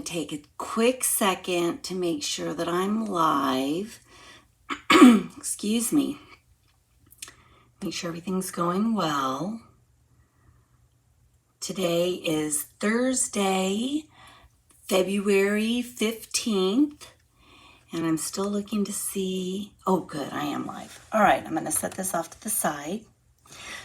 take a quick second to make sure that I'm live. Excuse me. Make sure everything's going well. Today is Thursday, February 15th, and I'm still looking to see, oh good, I am live. All right, I'm gonna set this off to the side.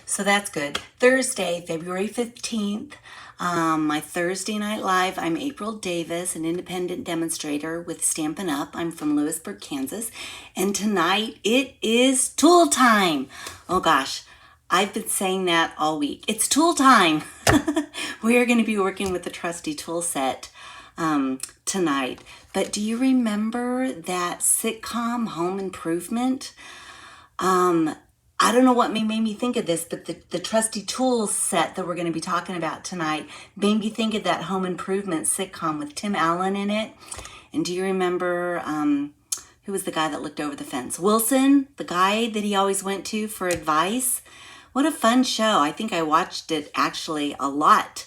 So that's good. Thursday, February 15th, my Thursday Night Live. I'm April Davis, an independent demonstrator with Stampin' Up. I'm from Lewisburg, Kansas. And tonight it is tool time. Oh gosh, I've been saying that all week. It's tool time. We are going to be working with the Trusty Tool set tonight. But do you remember that sitcom Home Improvement? I don't know what made me think of this, but the Trusty Tools set that we're going to be talking about tonight made me think of that Home Improvement sitcom with Tim Allen in it. And do you remember, who was the guy that looked over the fence? Wilson, the guy that he always went to for advice. What a fun show. I think I watched it actually a lot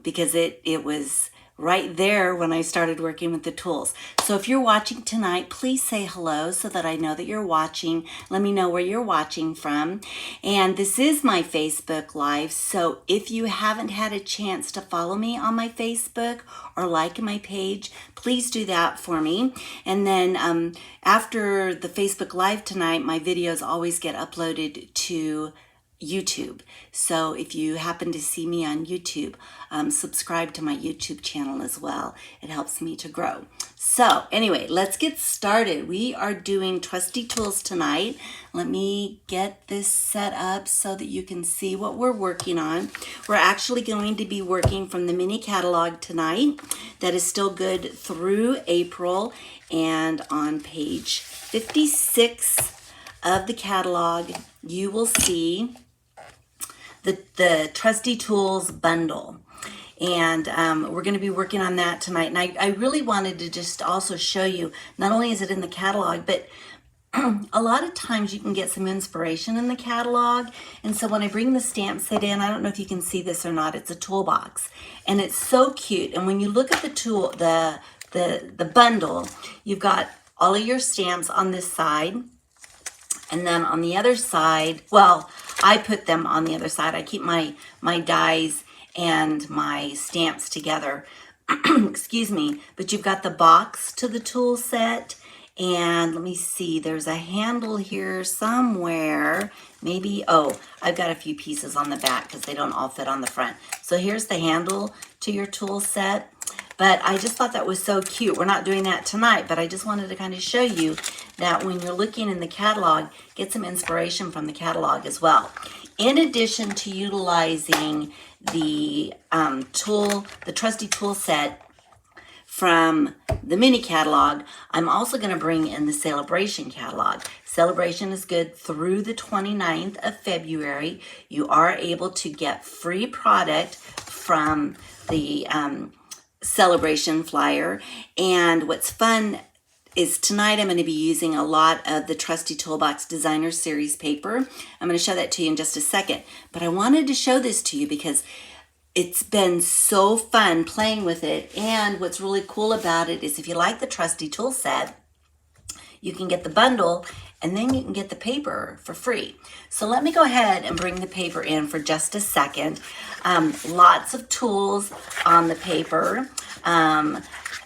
because it was right there when I started working with the tools. So if you're watching tonight, please say hello so that I know that you're watching. Let me know where you're watching from. And this is my Facebook Live, so if you haven't had a chance to follow me on my Facebook or like my page, please do that for me. And then after the Facebook Live tonight, my videos always get uploaded to YouTube. So if you happen to see me on YouTube, subscribe to my YouTube channel as well. It helps me to grow. So anyway, let's get started. We are doing Trusty Tools tonight. Let me get this set up so that you can see what we're working on. We're actually going to be working from the mini catalog tonight. That is still good through April. And on page 56 of the catalog, you will see the Trusty Tools bundle. And we're going to be working on that tonight. And I really wanted to just also show you, not only is it in the catalog, but a lot of times you can get some inspiration in the catalog. And so when I bring the stamp set in, I don't know if you can see this or not, it's a toolbox. And it's so cute. And when you look at the tool, the bundle, you've got all of your stamps on this side. And then on the other side, well, I put them on the other side. I keep my dies and my stamps together. Excuse me. But you've got the box to the tool set. And let me see, there's a handle here somewhere. Maybe, oh, I've got a few pieces on the back because they don't all fit on the front. So here's the handle to your tool set. But I just thought that was so cute. We're not doing that tonight, but I just wanted to kind of show you that when you're looking in the catalog, get some inspiration from the catalog as well. In addition to utilizing the the Trusty Tool set from the mini catalog, I'm also going to bring in the Celebration catalog. Celebration is good through the 29th of February. You are able to get free product from the Celebration flyer. And what's fun is tonight I'm going to be using a lot of the Trusty Toolbox Designer Series paper. I'm going to show that to you in just a second. But I wanted to show this to you because it's been so fun playing with it. And what's really cool about it is if you like the Trusty Tool set, you can get the bundle and then you can get the paper for free. So let me go ahead and bring the paper in for just a second. Lots of tools on the paper.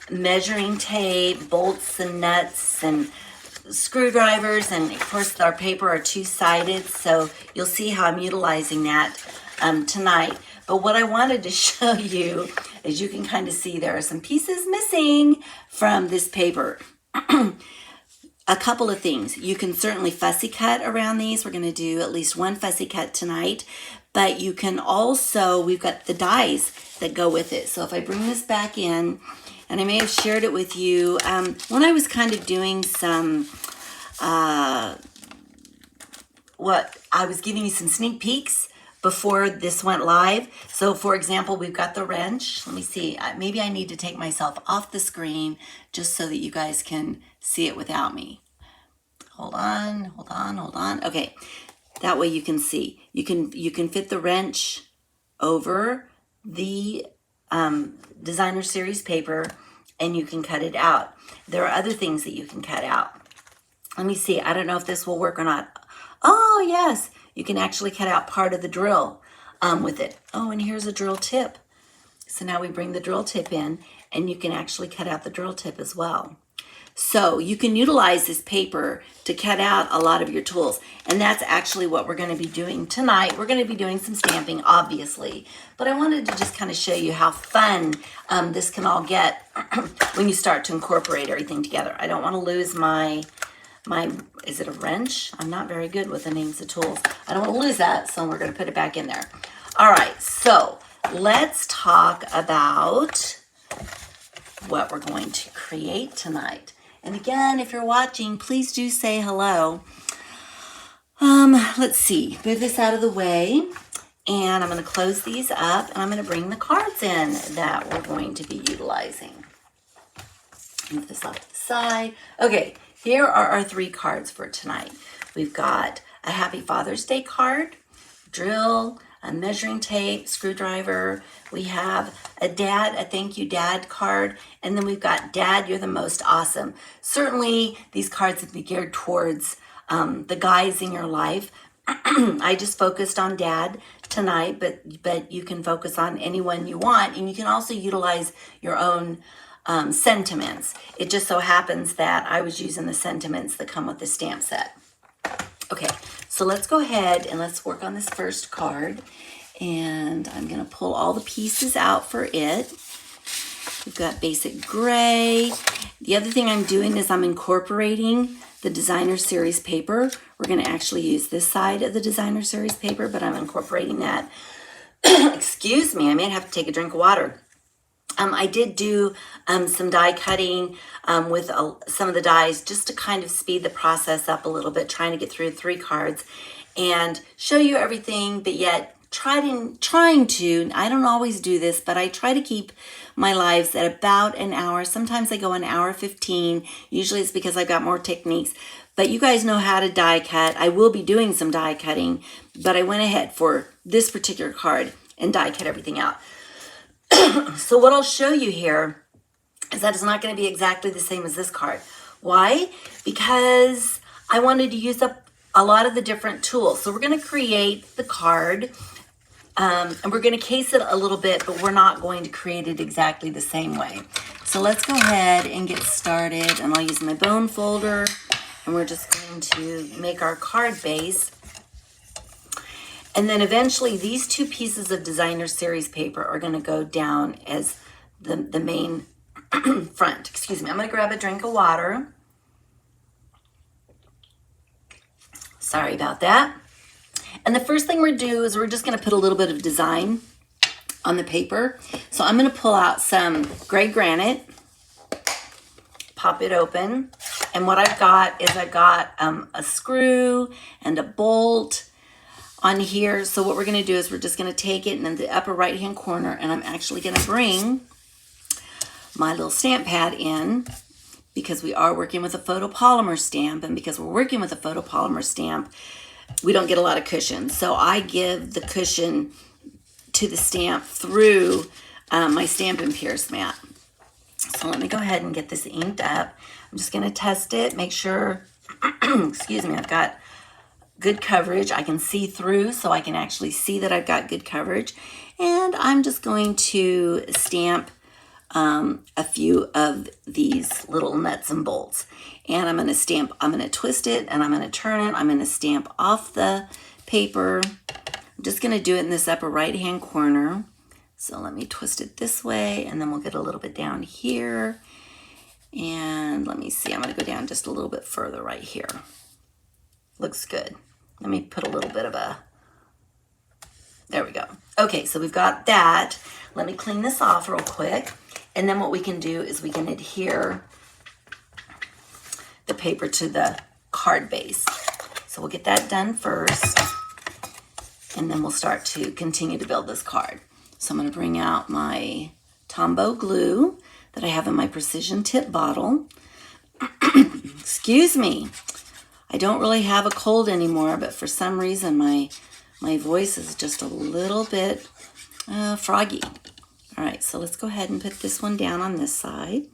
Measuring tape, bolts and nuts and screwdrivers, and of course our paper are two-sided, so you'll see how I'm utilizing that tonight. But what I wanted to show you, as you can kind of see, there are some pieces missing from this paper. A couple of things. You can certainly fussy cut around these. We're going to do at least one fussy cut tonight. But you can also, we've got the dies that go with it. So if I bring this back in, and I may have shared it with you, when I was kind of doing some, what I was giving you some sneak peeks before this went live. So for example, we've got the wrench. Let me see, maybe I need to take myself off the screen just so that you guys can see it without me. Hold on, hold on, hold on. Okay, that way you can see. You can fit the wrench over the designer series paper and you can cut it out. There are other things that you can cut out. Let me see. I don't know if this will work or not. Oh, yes. You can actually cut out part of the drill with it. Oh, and here's a drill tip. So now we bring the drill tip in and you can actually cut out the drill tip as well. So you can utilize this paper to cut out a lot of your tools. And that's actually what we're going to be doing tonight. We're going to be doing some stamping, obviously. But I wanted to just kind of show you how fun this can all get when you start to incorporate everything together. I don't want to lose my, is it a wrench? I'm not very good with the names of tools. I don't want to lose that, so we're going to put it back in there. All right, so let's talk about what we're going to create tonight. And again, if you're watching, please do say hello. Let's see, move this out of the way. And I'm going to close these up and I'm going to bring the cards in that we're going to be utilizing. Move this off to the side. Okay, here are our 3 cards for tonight. We've got a Happy Father's Day card, drill, a measuring tape, screwdriver. We have a thank you dad card. And then we've got Dad, you're the most awesome. Certainly these cards would be geared towards the guys in your life. I just focused on Dad tonight, but you can focus on anyone you want. And you can also utilize your own sentiments. It just so happens that I was using the sentiments that come with the stamp set. Okay, so let's go ahead and let's work on this first card. And I'm going to pull all the pieces out for it. We've got basic gray. The other thing I'm doing is I'm incorporating the designer series paper. We're going to actually use this side of the designer series paper, but I'm incorporating that. Excuse me, I may have to take a drink of water. I did do some die cutting with some of the dies just to kind of speed the process up a little bit, trying to get through 3 cards and show you everything, but yet trying to, I don't always do this, but I try to keep my lives at about an hour. Sometimes I go an hour 15. Usually it's because I've got more techniques, but you guys know how to die cut. I will be doing some die cutting, but I went ahead for this particular card and die cut everything out. So what I'll show you here is that it's not going to be exactly the same as this card. Why? Because I wanted to use up a lot of the different tools. So we're going to create the card and we're going to case it a little bit, but we're not going to create it exactly the same way. So let's go ahead and get started, and I'll use my bone folder and we're just going to make our card base. And then eventually these 2 pieces of designer series paper are going to go down as the main front. Excuse me. I'm going to grab a drink of water. Sorry about that. And the first thing we're do is we're just going to put a little bit of design on the paper. So I'm going to pull out some gray granite, pop it open. And what I've got is I've got a screw and a bolt on here. So what we're going to do is we're just going to take it in the upper right hand corner, and I'm actually going to bring my little stamp pad in because we are working with a photopolymer stamp, and because we're working with a photopolymer stamp, we don't get a lot of cushion. So I give the cushion to the stamp through my Stampin' Pierce mat. So let me go ahead and get this inked up. I'm just going to test it, make sure, excuse me, I've got good coverage. I can see through, so I can actually see that I've got good coverage. And I'm just going to stamp a few of these little nuts and bolts. And I'm going to twist it, and I'm going to turn it. I'm going to stamp off the paper. I'm just going to do it in this upper right hand corner. So let me twist it this way, and then we'll get a little bit down here. And let me see, I'm going to go down just a little bit further right here. Looks good. Let me put a little bit of there we go. Okay, so we've got that. Let me clean this off real quick. And then what we can do is we can adhere the paper to the card base. So we'll get that done first, and then we'll start to continue to build this card. So I'm going to bring out my Tombow glue that I have in my precision tip bottle. Excuse me. I don't really have a cold anymore, but for some reason my voice is just a little bit froggy. All right, so let's go ahead and put this one down on this side.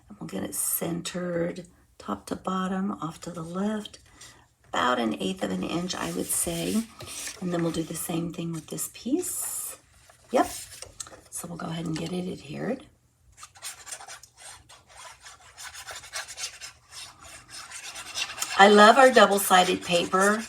And we'll get it centered top to bottom, off to the left, about 1/8 of an inch, I would say. And then we'll do the same thing with this piece. Yep. So we'll go ahead and get it adhered. I love our double-sided paper.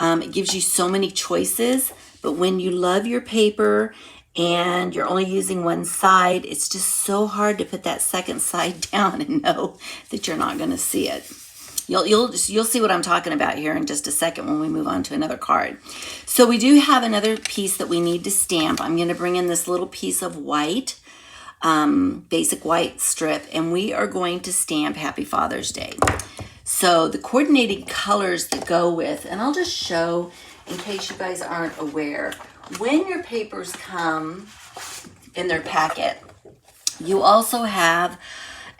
It gives you so many choices, but when you love your paper and you're only using one side, it's just so hard to put that second side down and know that you're not going to see it. You'll see what I'm talking about here in just a second when we move on to another card. So we do have another piece that we need to stamp. I'm going to bring in this little piece of white, basic white strip, and we are going to stamp Happy Father's Day. So the coordinated colors that go with, and I'll just show in case you guys aren't aware, when your papers come in their packet, you also have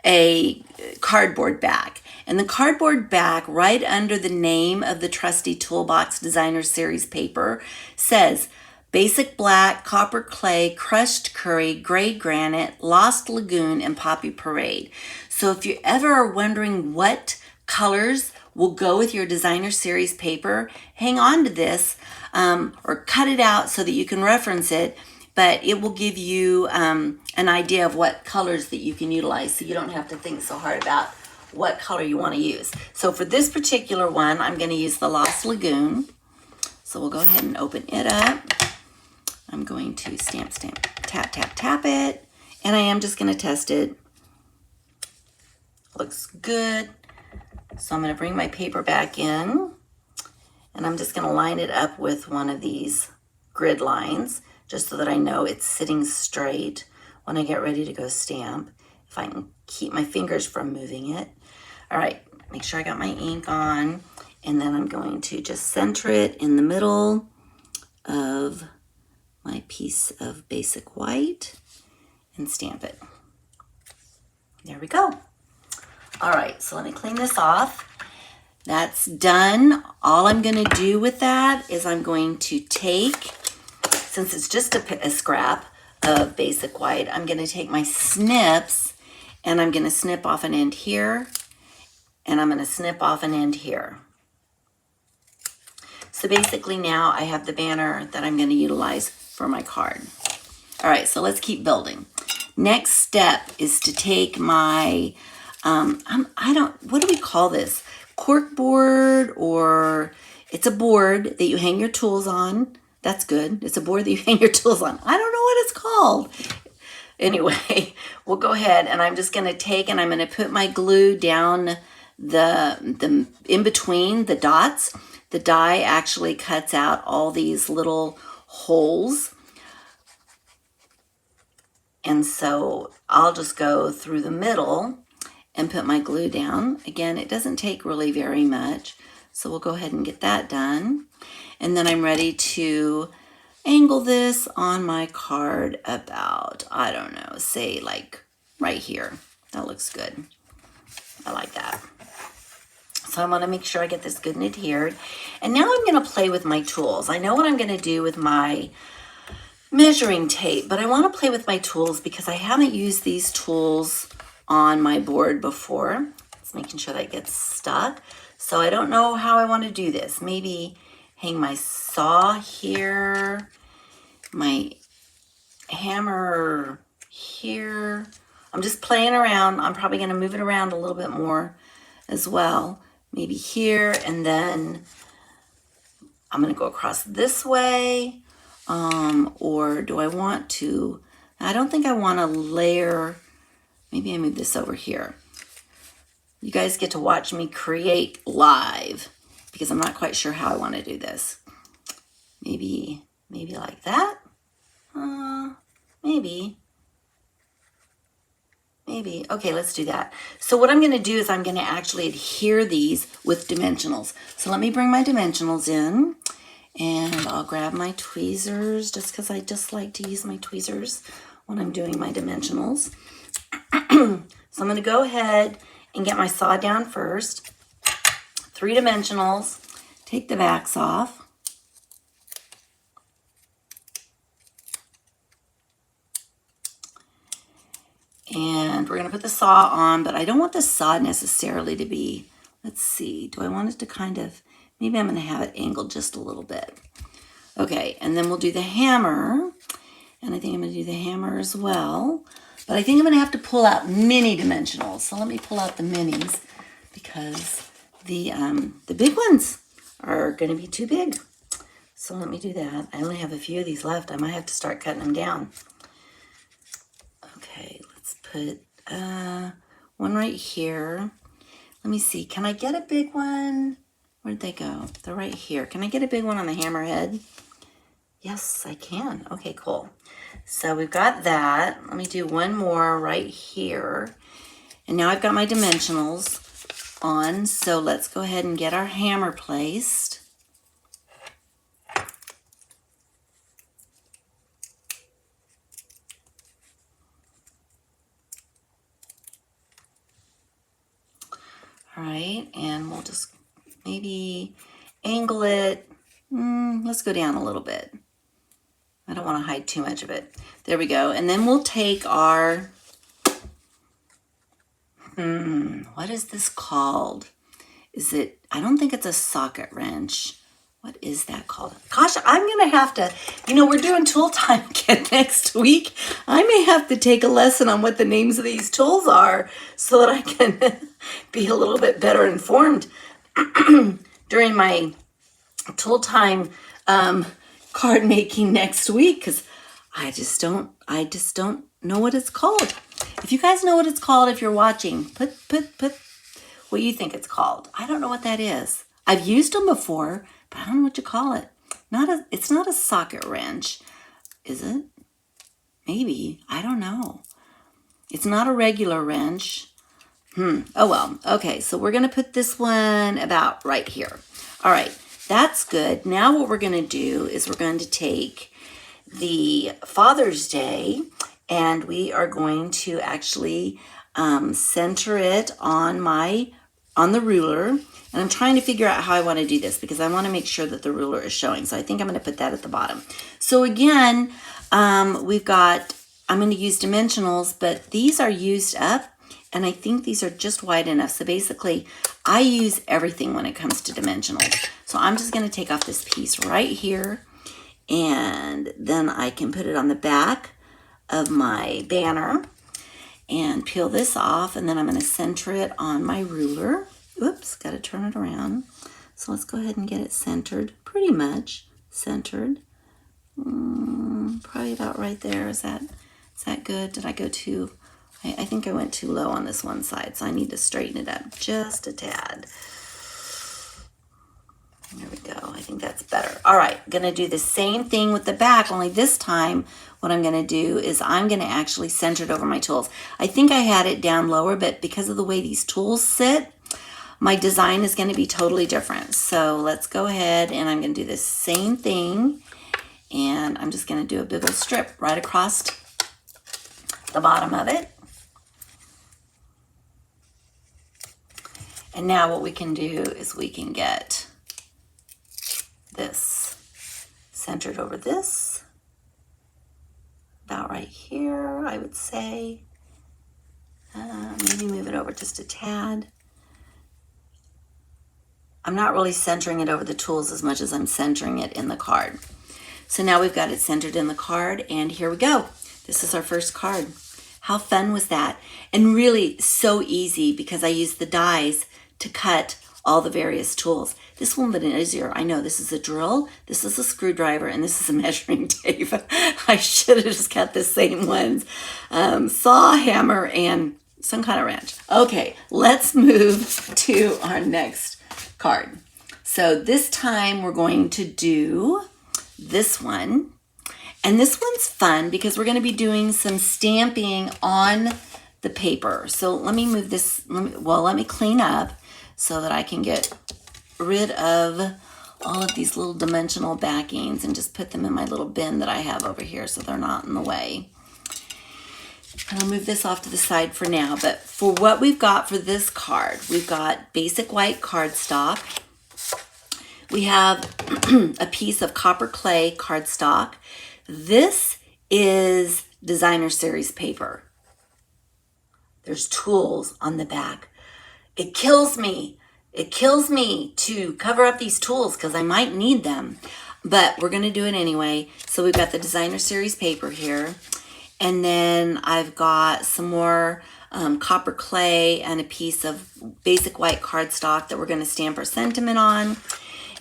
a cardboard back. And the cardboard back, right under the name of the Trusty Toolbox Designer Series paper, says Basic Black, Copper Clay, Crushed Curry, Gray Granite, Lost Lagoon, and Poppy Parade. So if you ever are wondering what colors will go with your Designer Series paper, hang on to this or cut it out so that you can reference it, but it will give you an idea of what colors that you can utilize so you don't have to think so hard about what color you want to use. So for this particular one, I'm going to use the Lost Lagoon. So we'll go ahead and open it up. I'm going to stamp, stamp, tap, tap, tap it, and I am just going to test it. Looks good. So I'm going to bring my paper back in, and I'm just going to line it up with one of these grid lines just so that I know it's sitting straight when I get ready to go stamp, if I can keep my fingers from moving it. All right, make sure I got my ink on, and then I'm going to just center it in the middle of my piece of basic white and stamp it. There we go. All right, so let me clean this off. That's done. All I'm going to do with that is I'm going to take, since it's just a scrap of basic white, I'm going to take my snips and I'm going to snip off an end here, and I'm going to snip off an end here. So basically now I have the banner that I'm going to utilize for my card. All right, so let's keep building. Next step is to take my, what do we call this? Cork board, or it's a board that you hang your tools on. That's good. It's a board that you hang your tools on. I don't know what it's called. Anyway, we'll go ahead, and I'm just going to take and I'm going to put my glue down the in between the dots. The die actually cuts out all these little holes. And so I'll just go through the middle and put my glue down. Again, it doesn't take really very much. So we'll go ahead and get that done. And then I'm ready to angle this on my card about, I don't know, say like right here. That looks good. I like that. So I want to make sure I get this good and adhered. And now I'm going to play with my tools. I know what I'm going to do with my measuring tape, but I want to play with my tools because I haven't used these tools on my board before. It's making sure that gets stuck. So I don't know how I want to do this. Maybe hang my saw here, my hammer here. I'm just playing around. I'm probably going to move it around a little bit more as well. Maybe here, and then I'm going to go across this way. Or do I want to, I don't think I want to layer, maybe I move this over here. You guys get to watch me create live because I'm not quite sure how I want to do this. Maybe like that. Maybe. Okay, let's do that. So what I'm going to do is I'm going to actually adhere these with dimensionals. So let me bring my dimensionals in. And I'll grab my tweezers just because I just like to use my tweezers when I'm doing my dimensionals. So I'm going to go ahead and get my saw down first. 3 dimensionals. Take the backs off. And we're going to put the saw on, but I don't want the saw necessarily to be, let's see, do I want it to kind of, maybe I'm going to have it angled just a little bit. Okay, and then we'll do the hammer, and I think I'm going to do the hammer as well. But I think I'm going to have to pull out mini dimensionals. So let me pull out the minis because the big ones are going to be too big. So let me do that. I only have a few of these left. I might have to start cutting them down. Okay, let's put one right here. Let me see. Can I get a big one? Where'd they go? They're right here. Can I get a big one on the hammerhead? Yes, I can. Okay, cool. So we've got that. Let me do one more right here. And now I've got my dimensionals on. So let's go ahead and get our hammer placed. All right, and we'll just maybe angle it. Let's go down a little bit. I don't want to hide too much of it. There we go. And then we'll take our, what is this called? Is it, I don't think it's a socket wrench. What is that called? Gosh, I'm going to have to, we're doing tool time again next week. I may have to take a lesson on what the names of these tools are so that I can be a little bit better informed during my tool time card making next week, because I just don't know what it's called. If you guys know what it's called, if you're watching, put what you think it's called. I don't know what that is. I've used them before, but I don't know what you call it. It's not a socket wrench, is it? Maybe, I don't know. It's not a regular wrench. Oh well, okay, so we're gonna put this one about right here. All right, that's good. Now what we're gonna do is we're going to take the Father's Day and we are going to actually center it on the ruler. And I'm trying to figure out how I want to do this because I want to make sure that the ruler is showing. So I think I'm going to put that at the bottom. So again, I'm going to use dimensionals, but these are used up. And I think these are just wide enough. So basically, I use everything when it comes to dimensionals. So I'm just going to take off this piece right here. And then I can put it on the back of my banner and peel this off. And then I'm going to center it on my ruler. Oops, got to turn it around. So let's go ahead and get it centered, pretty much centered. Probably about right there. Is that good? Did I go too? I think I went too low on this one side, so I need to straighten it up just a tad. There we go. I think that's better. All right, going to do the same thing with the back, only this time what I'm going to do is I'm going to actually center it over my tools. I think I had it down lower, but because of the way these tools sit, my design is going to be totally different. So let's go ahead and I'm going to do the same thing. And I'm just going to do a big old strip right across the bottom of it. And now what we can do is we can get this centered over this. About right here, I would say. Maybe move it over just a tad. I'm not really centering it over the tools as much as I'm centering it in the card. So now we've got it centered in the card, and here we go. This is our first card. How fun was that? And really so easy because I used the dies to cut all the various tools. This one been easier. I know this is a drill, this is a screwdriver, and this is a measuring tape. I should have just cut the same ones. Saw, hammer, and some kind of wrench. Okay, let's move to our next card. So this time we're going to do this one. And this one's fun because we're going to be doing some stamping on the paper. So let me move this, let me clean up so that I can get rid of all of these little dimensional backings and just put them in my little bin that I have over here so they're not in the way. And I'll move this off to the side for now. But for what we've got for this card, we've got basic white cardstock. We have a piece of copper clay cardstock. This is designer series paper. There's tools on the back. It kills me. It kills me to cover up these tools because I might need them. But we're going to do it anyway. So we've got the designer series paper here. And then I've got some more copper clay and a piece of basic white cardstock that we're going to stamp our sentiment on.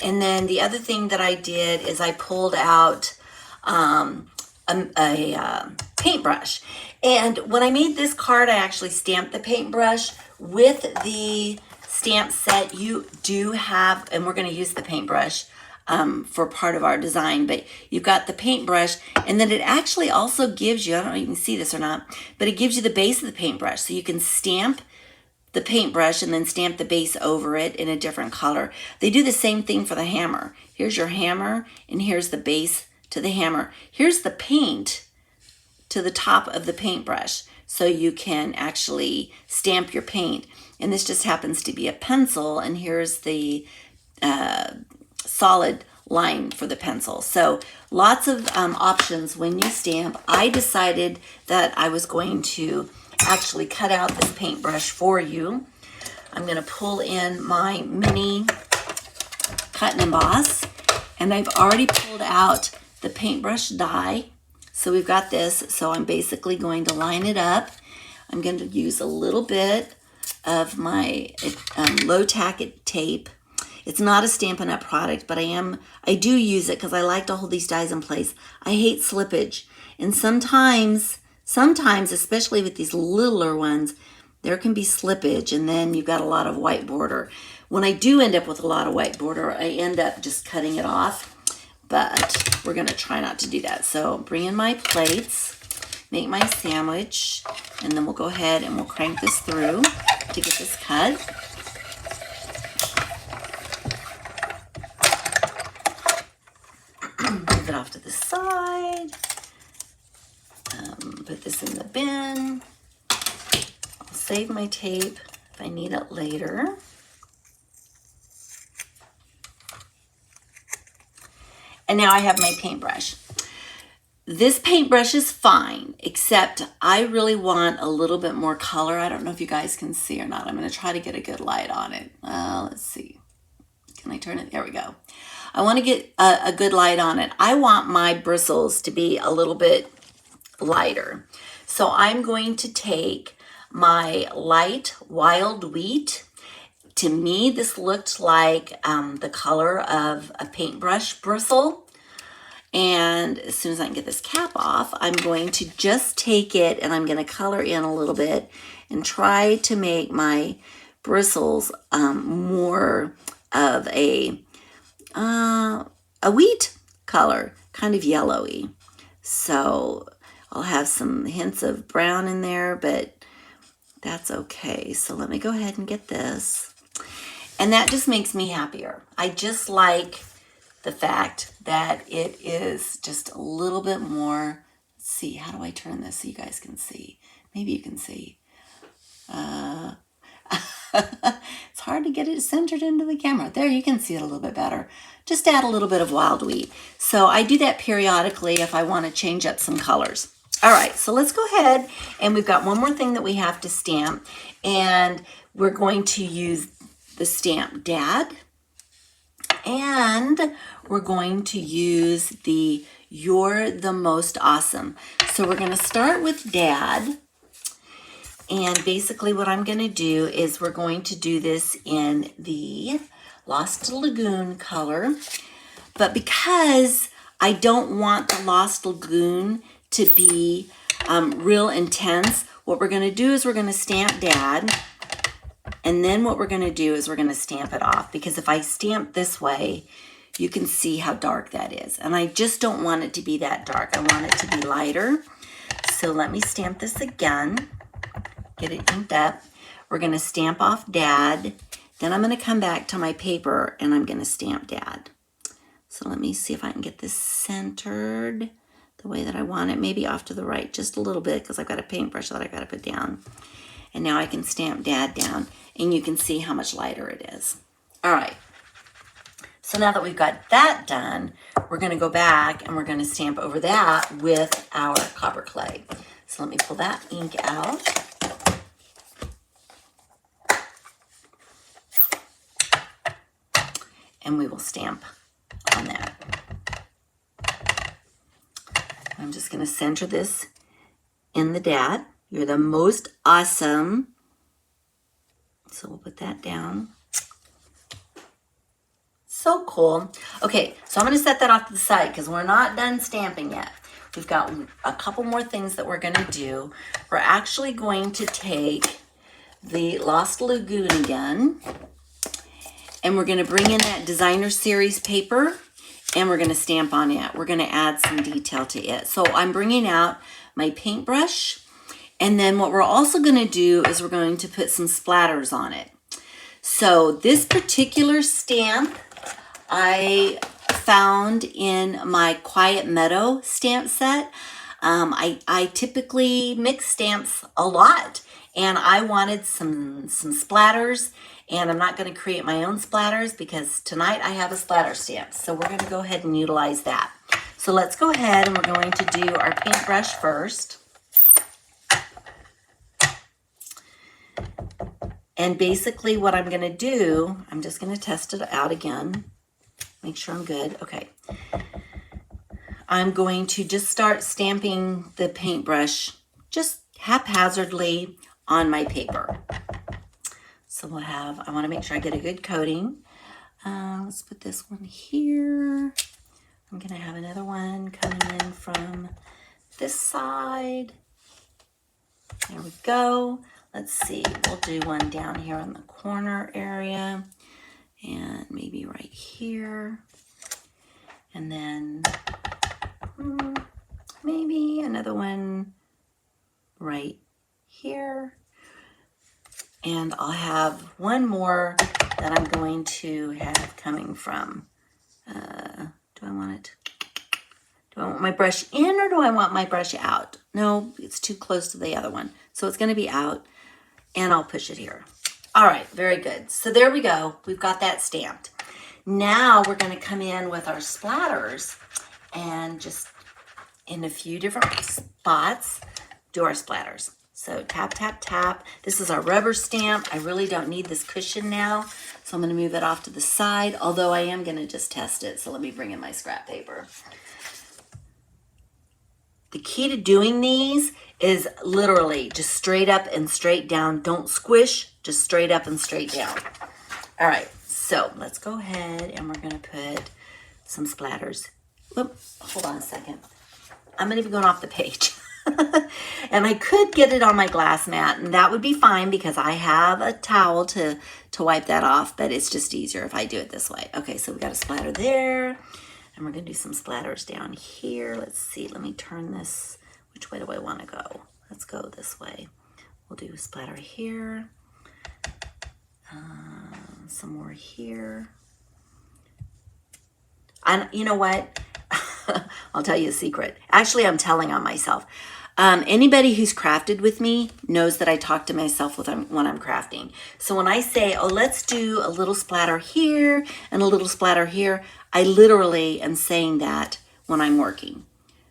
And then the other thing that I did is I pulled out a paintbrush. And when I made this card, I actually stamped the paintbrush with the stamp set. You do have, and we're going to use the paintbrush for part of our design, but you've got the paintbrush, and then it actually also gives you, I don't know if you can see this or not, but it gives you the base of the paintbrush. So you can stamp the paintbrush and then stamp the base over it in a different color. They do the same thing for the hammer. Here's your hammer, and here's the base to the hammer. Here's the paint to the top of the paintbrush, so you can actually stamp your paint. And this just happens to be a pencil, and here's the solid line for the pencil. So lots of options when you stamp. I decided that I was going to actually cut out this paintbrush for you. I'm going to pull in my mini cut and emboss, and I've already pulled out the paintbrush die. So we've got this, so I'm basically going to line it up. I'm going to use a little bit of my low tack tape. It's not a Stampin' Up product, but I do use it because I like to hold these dies in place. I hate slippage, and sometimes, especially with these littler ones, there can be slippage, and then you've got a lot of white border. When I do end up with a lot of white border, I end up just cutting it off, but we're gonna try not to do that. So bring in my plates, make my sandwich, and then we'll go ahead and we'll crank this through to get this cut. Move it off to the side. Put this in the bin. I'll save my tape if I need it later. And now I have my paintbrush. This paintbrush is fine, except I really want a little bit more color. I don't know if you guys can see or not. I'm going to try to get a good light on it. Let's see. Can I turn it? There we go. I want to get a good light on it. I want my bristles to be a little bit lighter. So I'm going to take my light wild wheat. To me, this looked like the color of a paintbrush bristle. And as soon as I can get this cap off, I'm going to just take it and I'm going to color in a little bit and try to make my bristles more of a wheat color, kind of yellowy. So I'll have some hints of brown in there, but that's okay. So let me go ahead and get this. And that just makes me happier. I just like the fact that it is just a little bit more. Let's see, how do I turn this so you guys can see? Maybe you can see. It's hard to get it centered into the camera. There, you can see it a little bit better. Just add a little bit of wild wheat. So I do that periodically if I want to change up some colors. All right, so let's go ahead, and we've got one more thing that we have to stamp, and we're going to use the stamp Dad, and we're going to use the You're the Most Awesome. So we're going to start with Dad, and basically what I'm going to do is we're going to do this in the Lost Lagoon color, but because I don't want the Lost Lagoon to be real intense, what we're going to do is we're going to stamp Dad, and then what we're going to do is we're going to stamp it off, because if I stamp this way, you can see how dark that is, and I just don't want it to be that dark. I want it to be lighter. So let me stamp this again, get it inked up. We're going to stamp off Dad, then I'm going to come back to my paper and I'm going to stamp Dad. So let me see if I can get this centered the way that I want it, maybe off to the right just a little bit, because I've got a paintbrush that I've got to put down. And now I can stamp Dad down, and you can see how much lighter it is. All right. So now that we've got that done, we're going to go back and we're going to stamp over that with our copper clay. So let me pull that ink out. and we will stamp on that. I'm just going to center this in the dad. You're the most awesome. So we'll put that down. So cool. Okay, so I'm going to set that off to the side because we're not done stamping yet. We've got a couple more things that we're going to do. We're actually going to take the Lost Lagoon again, and we're going to bring in that designer series paper, and we're going to stamp on it. We're going to add some detail to it. So I'm bringing out my paintbrush, and then what we're also going to do is we're going to put some splatters on it. So this particular stamp I found in my Quiet Meadow stamp set. I typically mix stamps a lot, and I wanted some splatters, and I'm not going to create my own splatters because tonight I have a splatter stamp. So we're going to go ahead and utilize that. So let's go ahead and we're going to do our paintbrush first. And basically what I'm going to do, I'm just going to test it out again. Make sure I'm good. Okay. I'm going to just start stamping the paintbrush just haphazardly on my paper. So we'll have, I want to make sure I get a good coating. Let's put this one here. I'm going to have another one coming in from this side. There we go. Let's see, we'll do one down here in the corner area and maybe right here. And then maybe another one right here. And I'll have one more that I'm going to have coming from, do I want my brush in or do I want my brush out? No, it's too close to the other one. So it's going to be out, and I'll push it here. All right, very good. So there we go. We've got that stamped. Now we're going to come in with our splatters and just in a few different spots do our splatters. So tap, tap, tap. This is our rubber stamp. I really don't need this cushion now, so I'm going to move it off to the side, although I am going to just test it. So let me bring in my scrap paper. The key to doing these is literally just straight up and straight down. Don't squish, just straight up and straight down. All right, so let's go ahead and we're going to put some splatters. Whoop, hold on a second. I'm going to be going off the page. And I could get it on my glass mat, and that would be fine because I have a towel to wipe that off, but it's just easier if I do it this way. Okay, so we got a splatter there, and we're going to do some splatters down here. Let's see, let me turn this. Which way do I want to go? Let's go this way. We'll do a splatter here, some more here. And you know what? I'll tell you a secret. Actually, I'm telling on myself. Anybody who's crafted with me knows that I talk to myself when I'm crafting. So when I say, oh, let's do a little splatter here and a little splatter here, I literally am saying that when I'm working.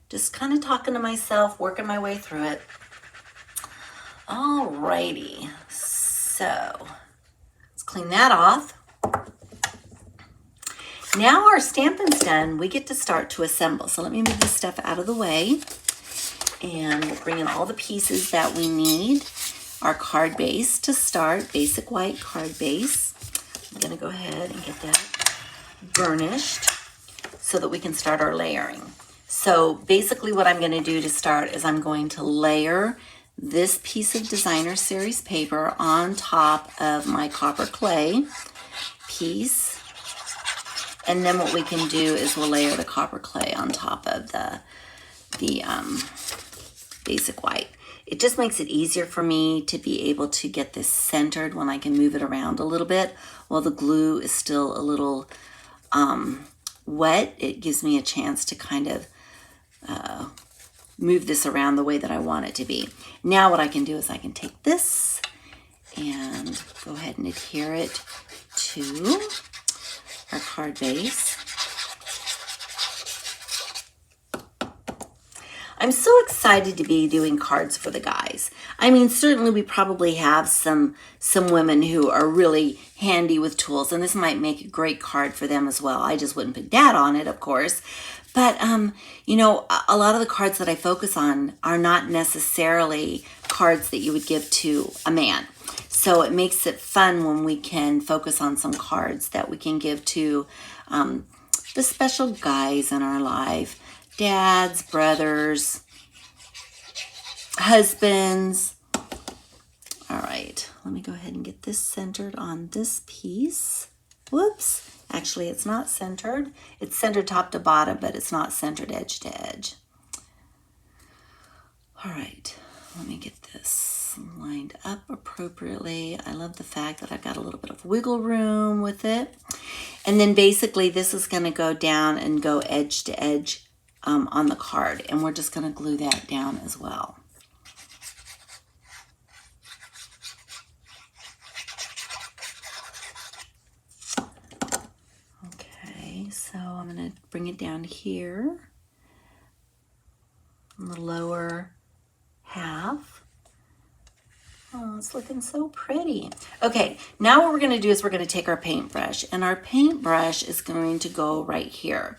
Just kind of talking to myself, working my way through it. Alrighty. So let's clean that off. Now our stamping's done, we get to start to assemble. So let me move this stuff out of the way. And we'll bring in all the pieces that we need. Our card base to start, basic white card base. I'm gonna go ahead and get that burnished so that we can start our layering. So basically what I'm gonna do to start is I'm going to layer this piece of designer series paper on top of my copper clay piece. And then what we can do is we'll layer the copper clay on top of the basic white. It just makes it easier for me to be able to get this centered when I can move it around a little bit while the glue is still a little wet. It gives me a chance to kind of move this around the way that I want it to be. Now what I can do is I can take this and go ahead and adhere it to our card base. I'm so excited to be doing cards for the guys. I mean, certainly we probably have some women who are really handy with tools, and this might make a great card for them as well. I just wouldn't put Dad on it, of course. But, you know, a lot of the cards that I focus on are not necessarily cards that you would give to a man. So it makes it fun when we can focus on some cards that we can give to the special guys in our life. Dads, brothers, husbands. All right, let me go ahead and get this centered on this piece. Whoops. Actually, it's not centered. It's centered top to bottom, but it's not centered edge to edge. All right, let me get this lined up appropriately. I love the fact that I've got a little bit of wiggle room with it. And then basically this is going to go down and go edge to edge on the card. And we're just going to glue that down as well. So I'm going to bring it down here in the lower half. Oh, it's looking so pretty. Okay, now what we're going to do is we're going to take our paintbrush, and our paintbrush is going to go right here.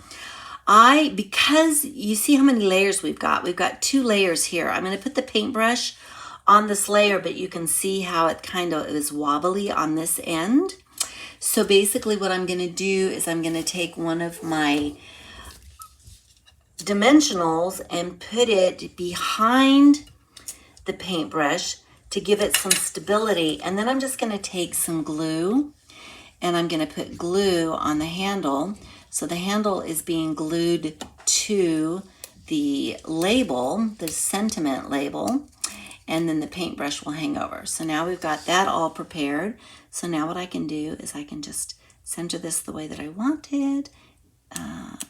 Because you see how many layers we've got 2 layers here. I'm going to put the paintbrush on this layer, but you can see how it kind of is wobbly on this end. So basically what I'm going to do is I'm going to take one of my dimensionals and put it behind the paintbrush to give it some stability. And then I'm just going to take some glue and I'm going to put glue on the handle. So the handle is being glued to the label, the sentiment label, and then the paintbrush will hang over. So now we've got that all prepared. So now what I can do is I can just center this the way that I wanted,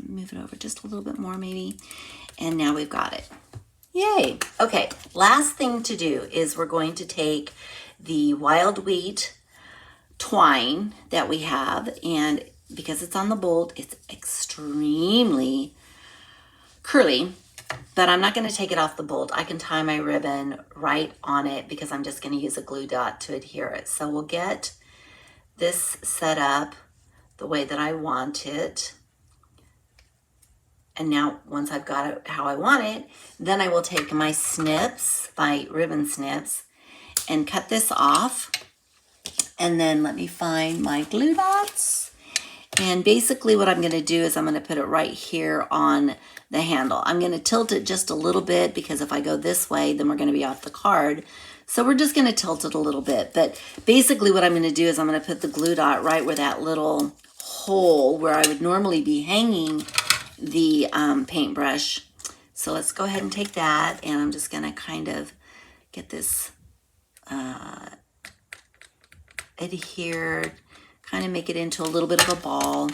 move it over just a little bit more maybe, and now we've got it. Yay! Okay, last thing to do is we're going to take the wild wheat twine that we have, and because it's on the bolt, it's extremely curly, but I'm not going to take it off the bolt. I can tie my ribbon right on it because I'm just going to use a glue dot to adhere it. So we'll get this set up the way that I want it. And now once I've got it how I want it, then I will take my snips, my ribbon snips, and cut this off. And then let me find my glue dots. And basically what I'm going to do is I'm going to put it right here on the handle. I'm going to tilt it just a little bit because if I go this way, then we're going to be off the card. So we're just going to tilt it a little bit. But basically what I'm going to do is I'm going to put the glue dot right where that little hole where I would normally be hanging the paintbrush. So let's go ahead and take that, and I'm just going to kind of get this adhered, kind of make it into a little bit of a ball.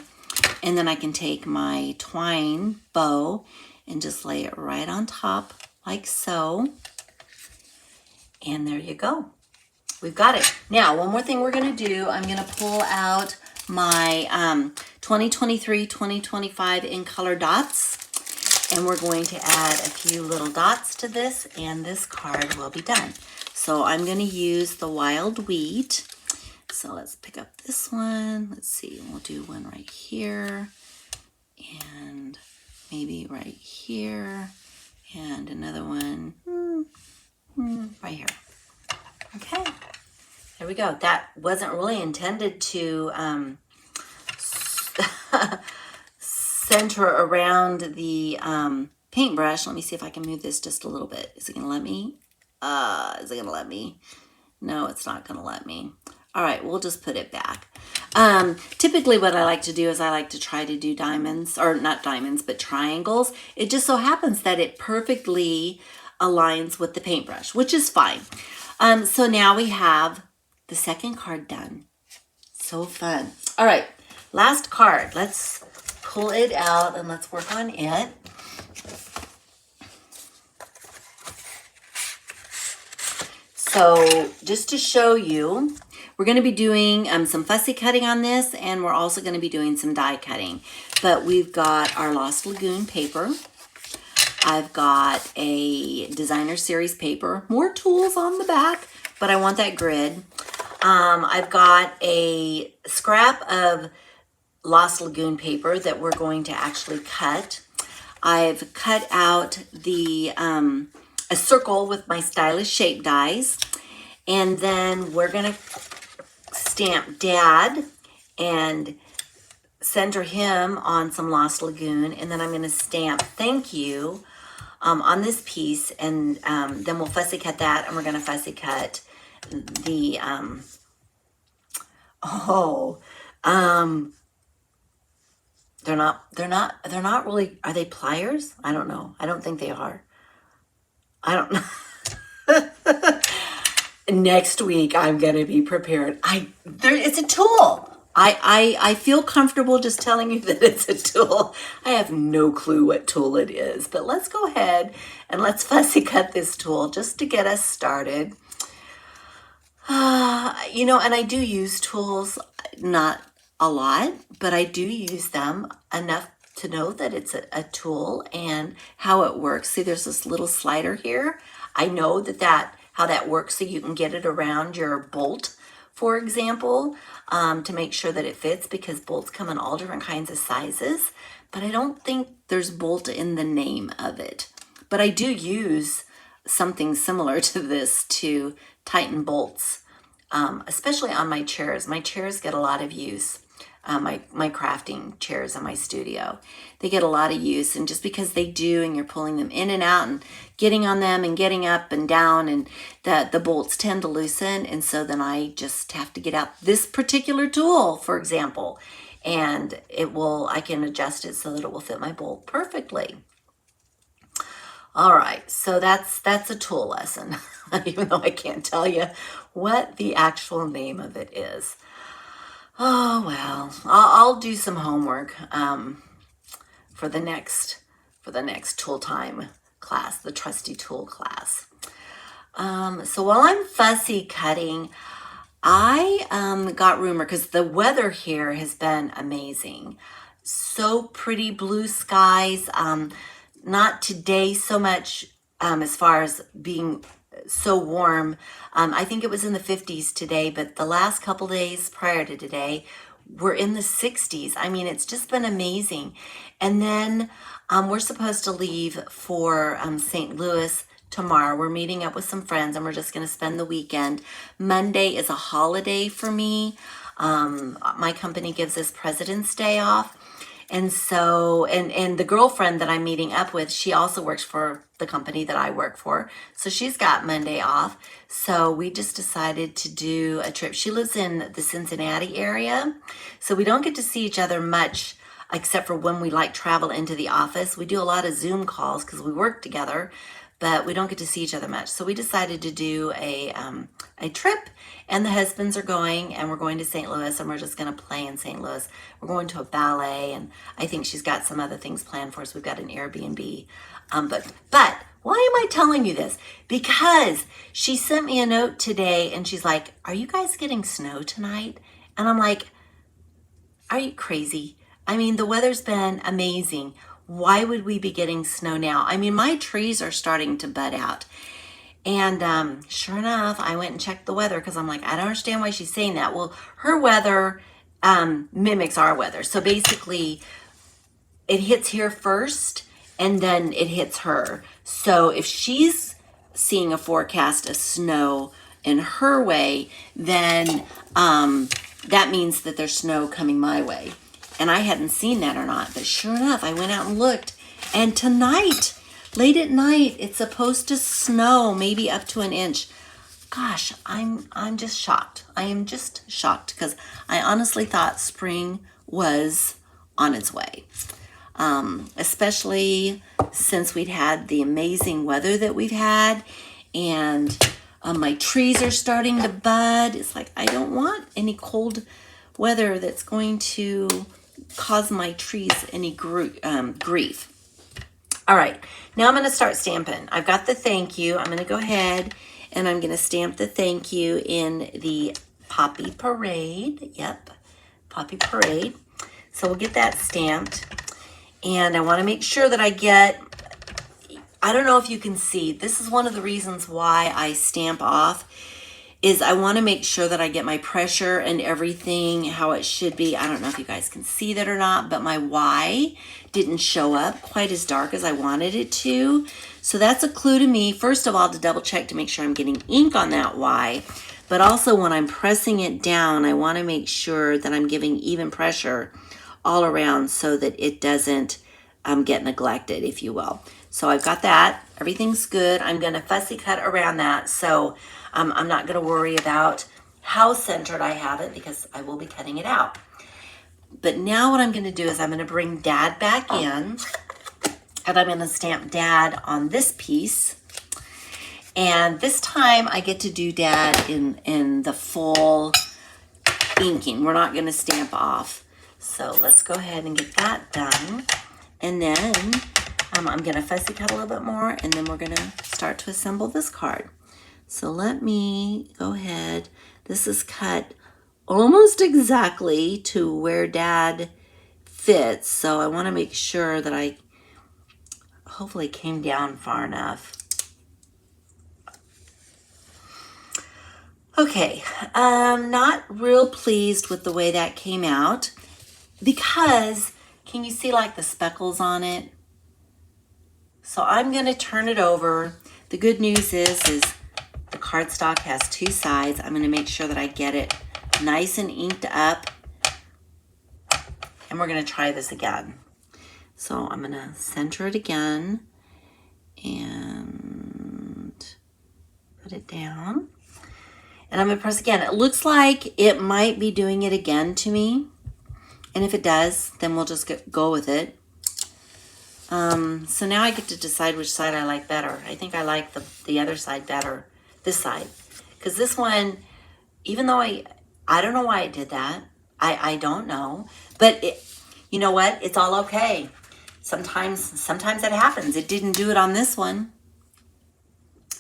And then I can take my twine bow and just lay it right on top like so. And there you go. We've got it. Now, one more thing we're going to do, I'm going to pull out my 2023-2025 in color dots. And we're going to add a few little dots to this, and this card will be done. So I'm going to use the wild wheat. So let's pick up this one. Let's see, we'll do one right here, and maybe right here, and another one right here. Okay, there we go. That wasn't really intended to center around the paintbrush. Let me see if I can move this just a little bit. Is it gonna let me? Is it gonna let me? No, it's not gonna let me. All right, we'll just put it back. Typically what I like to do is I like to try to do diamonds, or not diamonds, but triangles. It just so happens that it perfectly aligns with the paintbrush, which is fine. So now we have the second card done. So fun. All right, last card. Let's pull it out and let's work on it. So just to show you, we're going to be doing some fussy cutting on this, and we're also going to be doing some die cutting. But we've got our Lost Lagoon paper. I've got a designer series paper, more tools on the back, but I want that grid. I've got a scrap of Lost Lagoon paper that we're going to actually cut. I've cut out a circle with my stylish shape dies, and then we're gonna stamp Dad and center him on some Lost Lagoon, and then I'm gonna stamp thank you on this piece, and then we'll fussy cut that, and we're gonna fussy cut the they're not really, are they pliers? I don't know. I don't think they are. I don't know. Next week I'm gonna be prepared. It's a tool. I feel comfortable just telling you that it's a tool. I have no clue what tool it is, but let's go ahead and let's fussy cut this tool just to get us started. You know, and I do use tools, not a lot, but I do use them enough to know that it's a tool and how it works. See, there's this little slider here. I know how that works, so you can get it around your bolt, for example, to make sure that it fits, because bolts come in all different kinds of sizes, but I don't think there's bolt in the name of it. But I do use something similar to this to tighten bolts, especially on my chairs. My chairs get a lot of use. My crafting chairs in my studio, they get a lot of use, and just because they do, and you're pulling them in and out and getting on them and getting up and down, and the bolts tend to loosen, and so then I just have to get out this particular tool, for example, and I can adjust it so that it will fit my bolt perfectly. All right, so that's a tool lesson, even though I can't tell you what the actual name of it is. Oh, well, I'll do some homework for the next tool time class, the Trusty Tool class. So while I'm fussy cutting, I got rumor, because the weather here has been amazing. So pretty, blue skies. Not today so much as far as being so warm. I think it was in the 50s today, but the last couple days prior to today were in the 60s. I mean, it's just been amazing. And then we're supposed to leave for St. Louis tomorrow. We're meeting up with some friends, and we're just going to spend the weekend. Monday is a holiday for me. My company gives us President's Day off. And so, and the girlfriend that I'm meeting up with, she also works for the company that I work for. So she's got Monday off. So we just decided to do a trip. She lives in the Cincinnati area. So we don't get to see each other much, except for when we travel into the office. We do a lot of Zoom calls because we work together, but we don't get to see each other much. So we decided to do a trip, and the husbands are going, and we're going to St. Louis, and we're just going to play in St. Louis. We're going to a ballet, and I think she's got some other things planned for us. We've got an Airbnb. But why am I telling you this? Because she sent me a note today, and she's like, "Are you guys getting snow tonight?" And I'm like, "Are you crazy? I mean, the weather's been amazing. Why would we be getting snow now?" I mean, my trees are starting to bud out. And sure enough, I went and checked the weather, because I'm like, I don't understand why she's saying that. Well, her weather mimics our weather. So basically, it hits here first, and then it hits her. So if she's seeing a forecast of snow in her way, then that means that there's snow coming my way. And I hadn't seen that or not, but sure enough, I went out and looked, and tonight, late at night, it's supposed to snow, maybe up to an inch. Gosh, I'm just shocked. I am just shocked, because I honestly thought spring was on its way, especially since we'd had the amazing weather that we've had, and my trees are starting to bud. It's like, I don't want any cold weather that's going to cause my trees any grief. All right, now I'm going to start stamping. I've got the thank you. I'm going to go ahead and I'm going to stamp the thank you in the Poppy Parade. Yep, Poppy Parade. So we'll get that stamped. And I want to make sure that I get I don't know if you can see, this is one of the reasons why I stamp off, is I want to make sure that I get my pressure and everything how it should be. I don't know if you guys can see that or not, but my Y didn't show up quite as dark as I wanted it to. So that's a clue to me, first of all, to double check to make sure I'm getting ink on that Y. But also when I'm pressing it down, I want to make sure that I'm giving even pressure all around so that it doesn't get neglected, if you will. So I've got that. Everything's good. I'm going to fussy cut around that. So I'm not going to worry about how centered I have it because I will be cutting it out. But now what I'm going to do is I'm going to bring Dad back in, and I'm going to stamp Dad on this piece. And this time I get to do Dad in the full inking. We're not going to stamp off. So let's go ahead and get that done. And then I'm going to fussy cut a little bit more, and then we're going to start to assemble this card. So let me go ahead. This is cut almost exactly to where Dad fits. So I want to make sure that I hopefully came down far enough. Okay, I'm not real pleased with the way that came out because can you see like the speckles on it? So I'm going to turn it over. The good news is the cardstock has two sides. I'm going to make sure that I get it nice and inked up. And we're going to try this again. So I'm going to center it again and put it down. And I'm going to press again. It looks like it might be doing it again to me. And if it does, then we'll just go with it. So now I get to decide which side I like better. I think I like the other side better, this side. Because this one, even though I don't know why I did that. I don't know. But you know what? It's all okay. Sometimes it happens. It didn't do it on this one.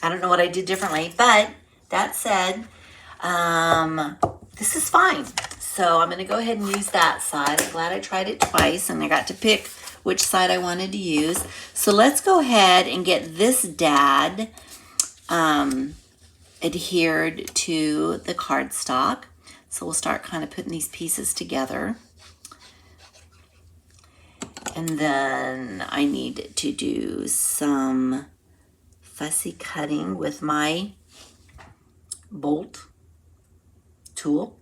I don't know what I did differently. But that said, this is fine. So I'm going to go ahead and use that side. I'm glad I tried it twice and I got to pick which side I wanted to use. So let's go ahead and get this Dad adhered to the cardstock. So we'll start kind of putting these pieces together. And then I need to do some fussy cutting with my bolt tool.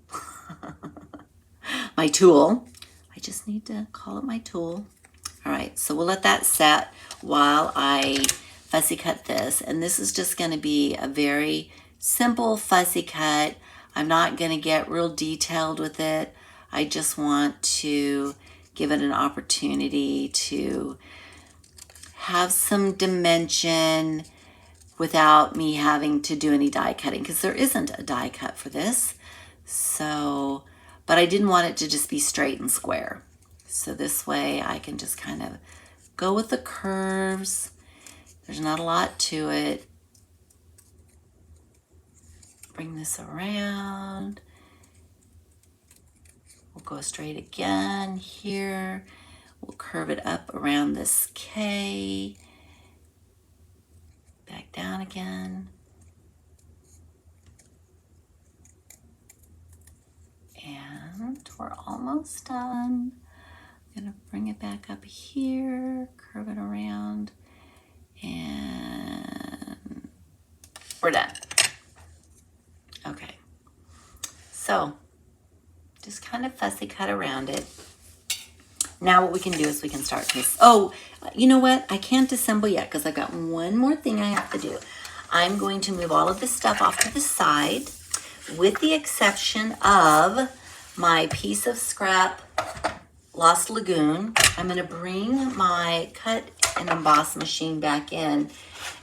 My tool. I just need to call it my tool. All right, so we'll let that set while I fussy cut this. And this is just going to be a very simple fussy cut. I'm not going to get real detailed with it. I just want to give it an opportunity to have some dimension without me having to do any die cutting, because there isn't a die cut for this. So, but I didn't want it to just be straight and square. So this way I can just kind of go with the curves. There's not a lot to it. Bring this around. We'll go straight again here. We'll curve it up around this K. Back down again. And we're almost done. I'm going to bring it back up here, curve it around, and we're done. Okay. So just kind of fussy cut around it. Now what we can do is we can start this. Oh, you know what? I can't assemble yet because I've got one more thing I have to do. I'm going to move all of this stuff off to the side with the exception of my piece of scrap Lost Lagoon. I'm going to bring my cut and emboss machine back in,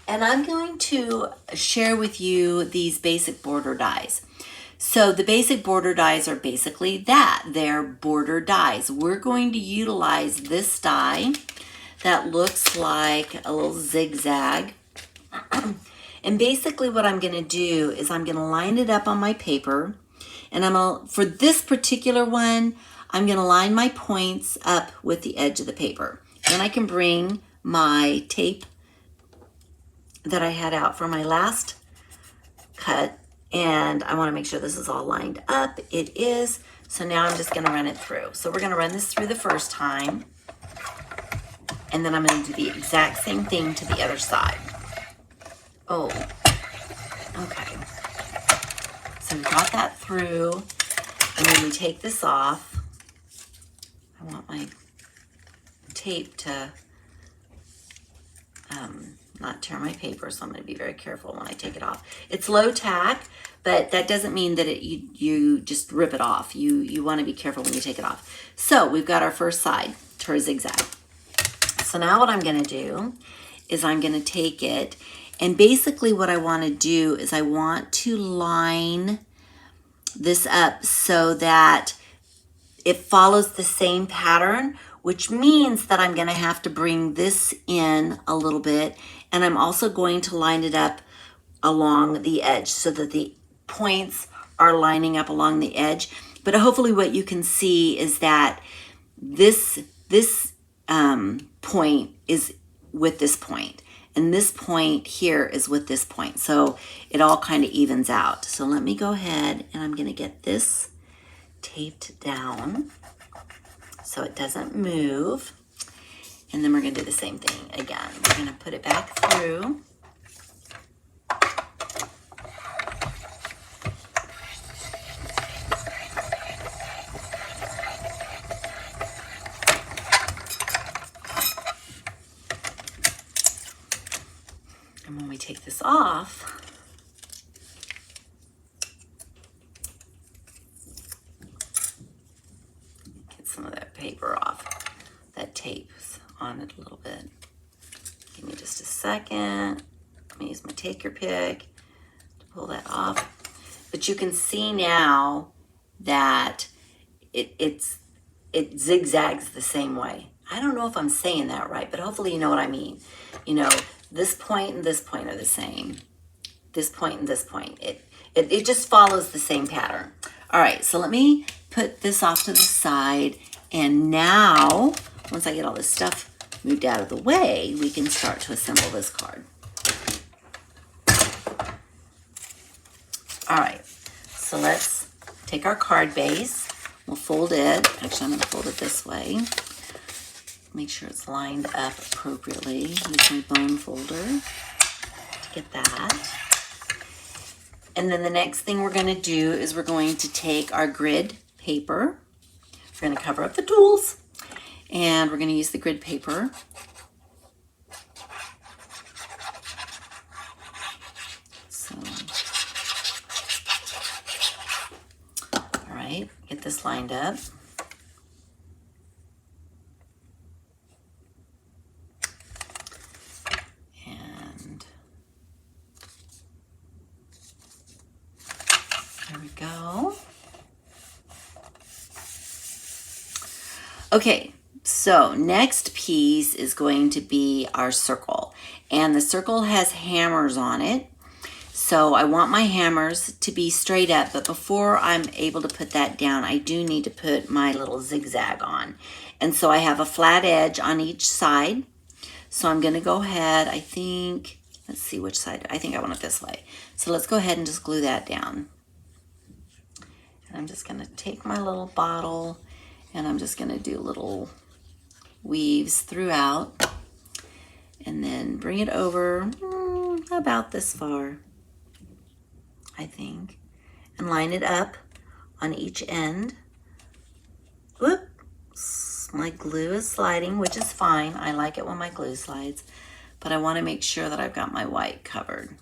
and I'm going to share with you these basic border dies. So the basic border dies are basically that. They're border dies. We're going to utilize this die that looks like a little zigzag. And basically what I'm going to do is I'm going to line it up on my paper. And for this particular one, I'm going to line my points up with the edge of the paper. Then I can bring my tape that I had out for my last cut, and I want to make sure this is all lined up. It is. So now I'm just going to run it through. So we're going to run this through the first time, and then I'm going to do the exact same thing to the other side. Oh, okay. So we got that through, and then we take this off. I want my tape to not tear my paper, so I'm going to be very careful when I take it off. It's low tack, but that doesn't mean that you just rip it off. You want to be careful when you take it off. So we've got our first side to our zigzag. So now what I'm going to do is I'm going to take it, and basically what I want to do is I want to line this up so that it follows the same pattern, which means that I'm going to have to bring this in a little bit, and I'm also going to line it up along the edge so that the points are lining up along the edge. But hopefully what you can see is that this point is with this point, and this point here is with this point, so it all kind of evens out. So let me go ahead, and I'm going to get this taped down so it doesn't move. And then we're going to do the same thing again. We're going to put it back through. And when we take this off, get some of that paper off, that tape's on it a little bit. Give me just a second. Let me use my take your pick to pull that off. But you can see now that it zigzags the same way. I don't know if I'm saying that right, but hopefully you know what I mean. You know, this point and this point are the same. This point and this point. It just follows the same pattern. All right, so let me put this off to the side, and now, once I get all this stuff moved out of the way, we can start to assemble this card. All right, so let's take our card base. We'll fold it. Actually, I'm going to fold it this way. Make sure it's lined up appropriately. Use my bone folder to get that. And then the next thing we're going to do is we're going to take our grid paper. We're going to cover up the tools, and we're going to use the grid paper. So, all right, get this lined up. And there we go. Okay, so next piece is going to be our circle, and the circle has hammers on it. So I want my hammers to be straight up, but before I'm able to put that down, I do need to put my little zigzag on. And so I have a flat edge on each side. So I'm going to go ahead, I think, let's see which side, I think I want it this way. So let's go ahead and just glue that down. And I'm just going to take my little bottle, and I'm just going to do little weaves throughout, and then bring it over about this far, I think, and line it up on each end. Whoops, my glue is sliding, which is fine. I like it when my glue slides, but I want to make sure that I've got my white covered.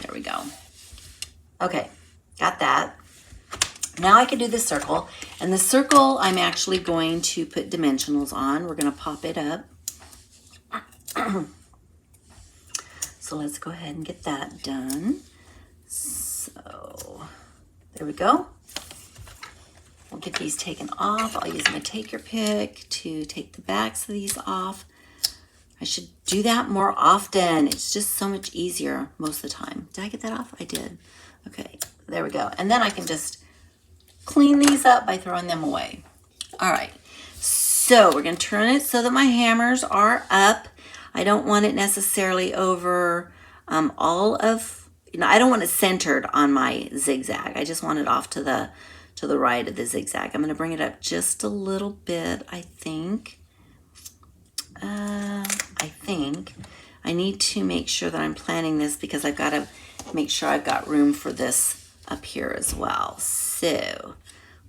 There we go. Okay, got that. Now I can do the circle, and the circle I'm actually going to put dimensionals on. We're going to pop it up. So let's go ahead and get that done. So there we go. We'll get these taken off. I'll use my take your pick to take the backs of these off. I should do that more often. It's just so much easier most of the time. Did I get that off? I did. Okay, there we go. And then I can just clean these up by throwing them away. All right, so we're going to turn it so that my hammers are up. I don't want it necessarily over all of, I don't want it centered on my zigzag. I just want it off to the right of the zigzag. I'm going to bring it up just a little bit, I think. I need to make sure that I'm planning this because I've got to make sure I've got room for this up here as well. So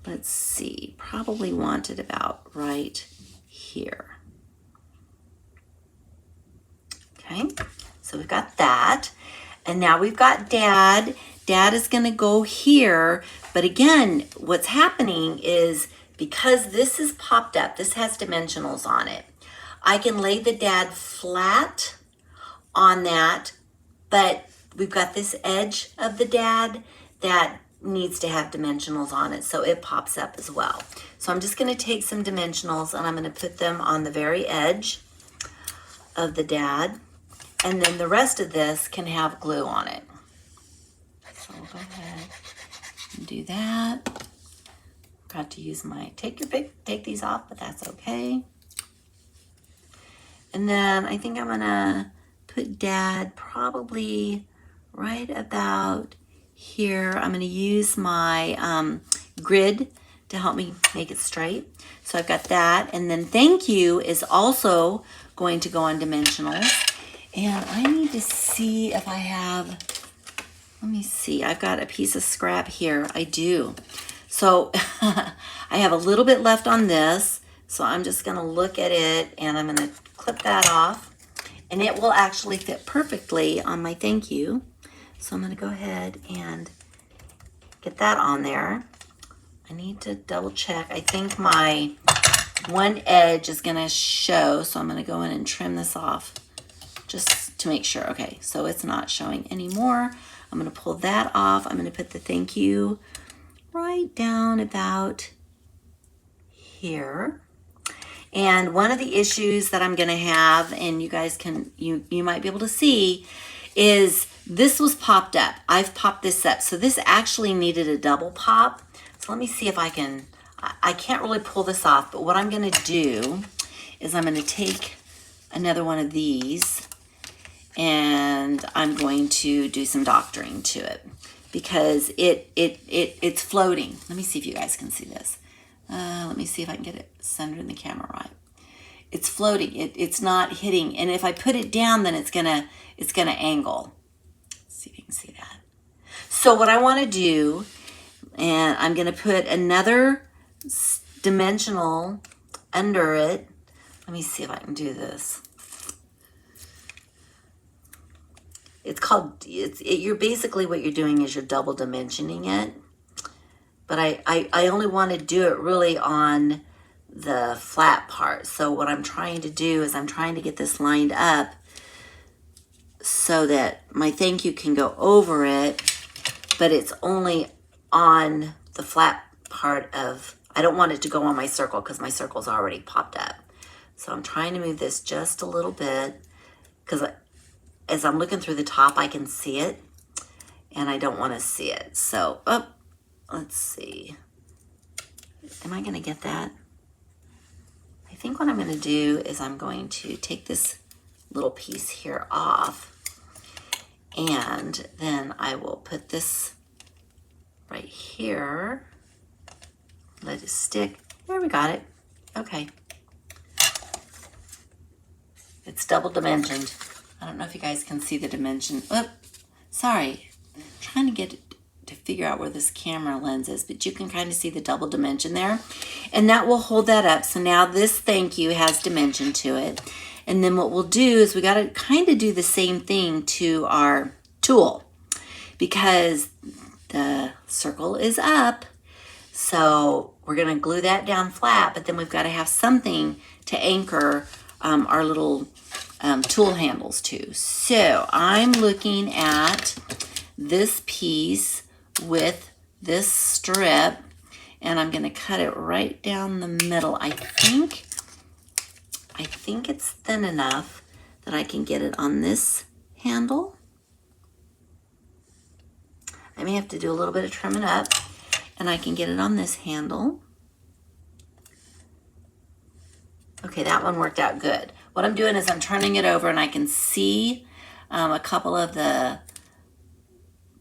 let's see, probably want it about right here. Okay, so we've got that. And now we've got Dad. Dad is going to go here. But again, what's happening is because this is popped up, this has dimensionals on it, I can lay the Dad flat on that, but we've got this edge of the Dad that needs to have dimensionals on it, so it pops up as well. So I'm just going to take some dimensionals and I'm going to put them on the very edge of the Dad, and then the rest of this can have glue on it. So we'll go ahead and do that. Got to use my take these off, but that's okay. And then I think I'm gonna put Dad probably right about here. I'm gonna use my grid to help me make it straight. So I've got that, and then thank you is also going to go on dimensionals. And I need to see if I have, let me see, I've got a piece of scrap here. I do. So I have a little bit left on this, so I'm just gonna look at it and I'm gonna clip that off, and it will actually fit perfectly on my thank you. So I'm gonna go ahead and get that on there. I need to double check. I think my one edge is gonna show, so I'm gonna go in and trim this off just to make sure. Okay, so it's not showing anymore. I'm gonna pull that off. I'm gonna put the thank you right down about here. And one of the issues that I'm gonna have, and you guys can, you might be able to see, is this was popped up. I've popped this up. So this actually needed a double pop. So let me see if I can, I can't really pull this off, but what I'm gonna do is I'm gonna take another one of these and I'm going to do some doctoring to it because it's floating. Let me see if you guys can see this. Let me see if I can get it centered in the camera right. It's floating. It's not hitting, and if I put it down, then it's gonna angle. Let's see if you can see that. So what I want to do, and I'm gonna put another dimensional under it. Let me see if I can do this. It's called, you're basically what you're doing is you're double dimensioning it. But I only want to do it really on the flat part. So what I'm trying to do is I'm trying to get this lined up so that my thank you can go over it, but it's only on the flat part of, I don't want it to go on my circle because my circle's already popped up. So I'm trying to move this just a little bit because as I'm looking through the top, I can see it and I don't want to see it. So, let's see. Am I going to get that? I think what I'm going to do is I'm going to take this little piece here off, and then I will put this right here. Let it stick. There, we got it. Okay. It's double dimensioned. I don't know if you guys can see the dimension. Oh, sorry. I'm trying to get it to figure out where this camera lens is, but you can kind of see the double dimension there, and that will hold that up. So now this thank you has dimension to it, and then what we'll do is we got to kind of do the same thing to our tool because the circle is up, so we're going to glue that down flat, but then we've got to have something to anchor our little tool handles to. So I'm looking at this piece with this strip, and I'm going to cut it right down the middle. I think it's thin enough that I can get it on this handle. I may have to do a little bit of trimming up, and I can get it on this handle. Okay, that one worked out good. What I'm doing is I'm turning it over, and I can see a couple of the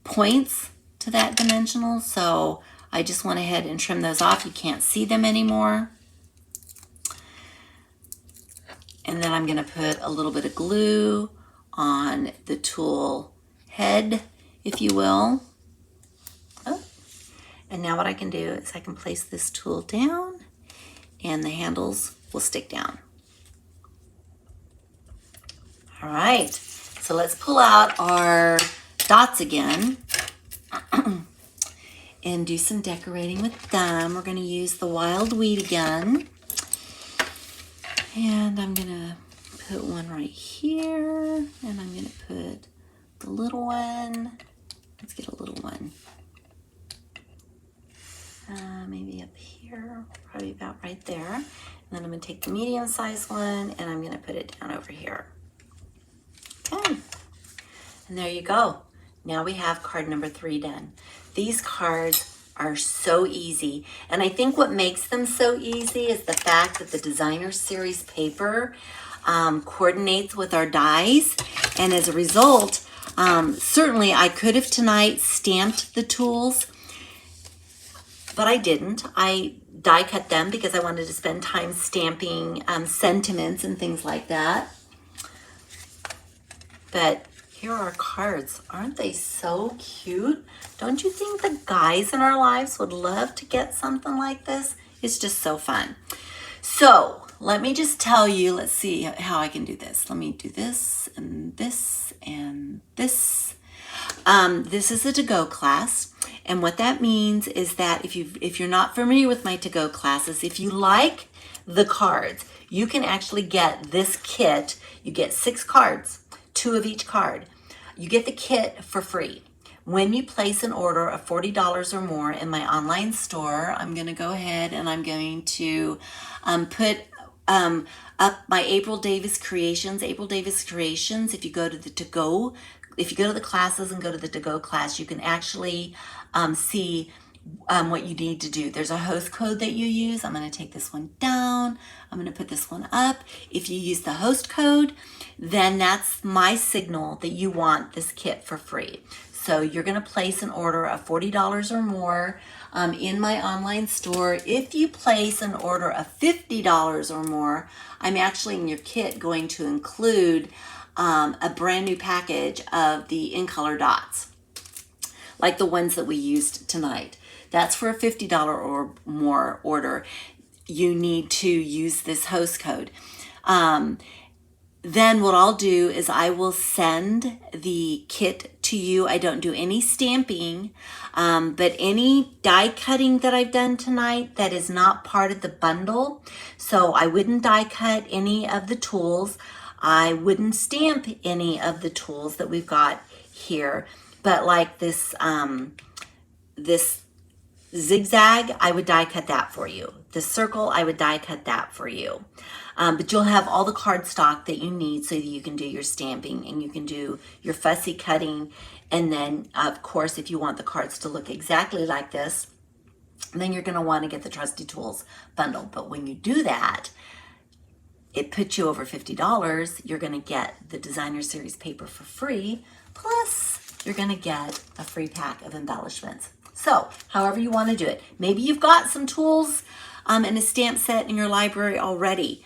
points to that dimensional, so I just went ahead and trimmed those off. You can't see them anymore. And then I'm going to put a little bit of glue on the tool head, if you will. Oh. And now what I can do is I can place this tool down and the handles will stick down. All right, so let's pull out our dots again and do some decorating with them. We're going to use the wild weed again. And I'm going to put one right here, and I'm going to put the little one. Let's get a little one. Maybe up here, probably about right there. And then I'm going to take the medium-sized one, and I'm going to put it down over here. Okay. And there you go. Now we have card number 3 done. These cards are so easy, and I think what makes them so easy is the fact that the designer series paper coordinates with our dies, and as a result, certainly I could have tonight stamped the tools, but I didn't. I die cut them because I wanted to spend time stamping sentiments and things like that. But here are our cards. Aren't they so cute? Don't you think the guys in our lives would love to get something like this? It's just so fun. So let me just tell you, let's see how I can do this. Let me do this and this and this. This is a to-go class. And what that means is that if you're not familiar with my to-go classes, if you like the cards, you can actually get this kit. You get 6 cards, 2 of each card. You get the kit for free. When you place an order of $40 or more in my online store, I'm going to go ahead and I'm going to put up my April Davis Creations. April Davis Creations, if you go to the to-go, if you go to the classes and go to the to-go class, you can actually see what you need to do. There's a host code that you use. I'm going to take this one down. I'm going to put this one up. If you use the host code, then that's my signal that you want this kit for free. So you're going to place an order of $40 or more in my online store. If you place an order of $50 or more, I'm actually in your kit going to include a brand new package of the in color dots, like the ones that we used tonight. That's for a $50 or more order. You need to use this host code. Then what I'll do is I will send the kit to you. I don't do any stamping, but any die cutting that I've done tonight that is not part of the bundle. So I wouldn't die cut any of the tools. I wouldn't stamp any of the tools that we've got here. But like this, this zigzag, I would die cut that for you. The circle, I would die cut that for you. But you'll have all the cardstock that you need so that you can do your stamping and you can do your fussy cutting. And then, of course, if you want the cards to look exactly like this, then you're going to want to get the Trusty Tools bundle. But when you do that, it puts you over $50. You're going to get the designer series paper for free. Plus, you're going to get a free pack of embellishments. So, however you want to do it. Maybe you've got some tools and a stamp set in your library already.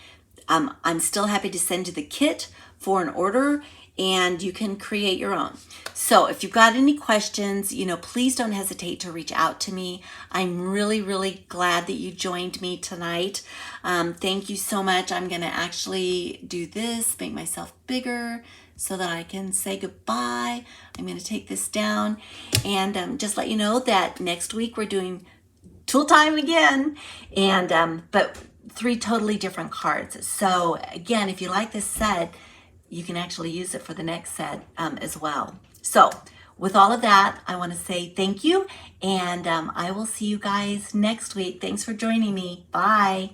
I'm still happy to send you the kit for an order, and you can create your own. So if you've got any questions, please don't hesitate to reach out to me. I'm really, really glad that you joined me tonight. Thank you so much. I'm going to actually do this, make myself bigger so that I can say goodbye. I'm going to take this down and just let you know that next week we're doing tool time again, and but 3 totally different cards. So again, if you like this set, you can actually use it for the next set as well. So with all of that, I want to say thank you, and I will see you guys next week. Thanks for joining me. Bye.